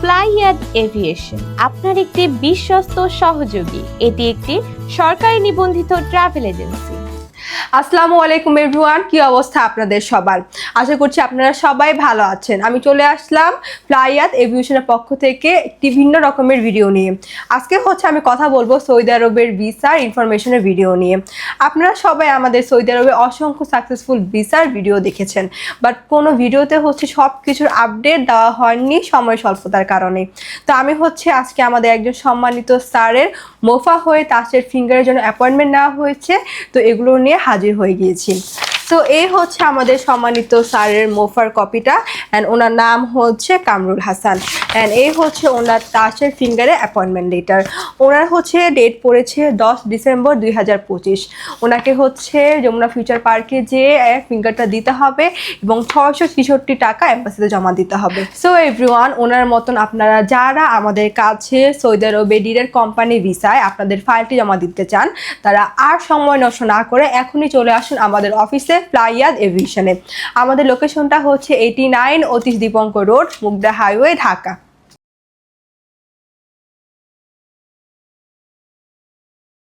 ফ্লাইয়াদ aviation আপনার একটি বিশ্বস্ত সহযোগী। এটি একটি সরকারি নিবন্ধিত ট্রাভেল এজেন্সি। আসসালামু আলাইকুম এভরিওয়ান, কি অবস্থা আপনাদের সবার? আশা করছি আপনারা সবাই ভালো আছেন। আমি চলে আসলাম ফ্লাইয়াদ এভিয়েশনের পক্ষ থেকে একটি ভিন্ন রকমের ভিডিও নিয়ে। আজকে আমি কথা বলবো সৌদি আরবের ভিসার ইনফরমেশনের ভিডিও নিয়ে। আপনারা সবাই আমাদের সৌদি আরবে অসংখ্য সাকসেসফুল ভিসার ভিডিও দেখেছেন, বাট কোনো ভিডিওতে সব কিছুর আপডেট দেওয়া হয়নি সময় স্বল্পতার কারণে। তো আমি আজকে আমাদের একজন সম্মানিত স্যারের মোফা হয়ে তাসের ফিঙ্গারের জন্য অ্যাপয়েন্টমেন্ট নেওয়া হয়েছে, তো এগুলো নিয়ে হাজির হয়ে গিয়েছি। তো এই আমাদের সম্মানিত স্যারের মোফার কপিটা, অ্যান্ড ওনার নাম কামরুল হাসান, অ্যান্ড এই ওনার তাসের ফিঙ্গারে অ্যাপয়েন্টমেন্ট লেটার। ওনার ডেট পড়েছে 10 ডিসেম্বর 2025। ওনাকে যমুনা ফিউচার পার্কে যেয়ে ফিঙ্গারটা দিতে হবে এবং 666 টাকা এম্বাসিতে জমা দিতে হবে। সো এভরিওয়ান, ওনার মতন আপনারা যারা আমাদের কাছে সৌদি আরবে ডিরেক্ট কোম্পানি ভিসায় আপনাদের ফাইলটি জমা দিতে চান, তারা আর সময় নষ্ট না করে এখনই চলে আসুন আমাদের অফিসে ফ্লাইয়াদ এভিয়েশনে। আমাদের লোকেশনটা 89 অতীশ দীপঙ্কর রোড, মুগদা হাইওয়ে, ঢাকা।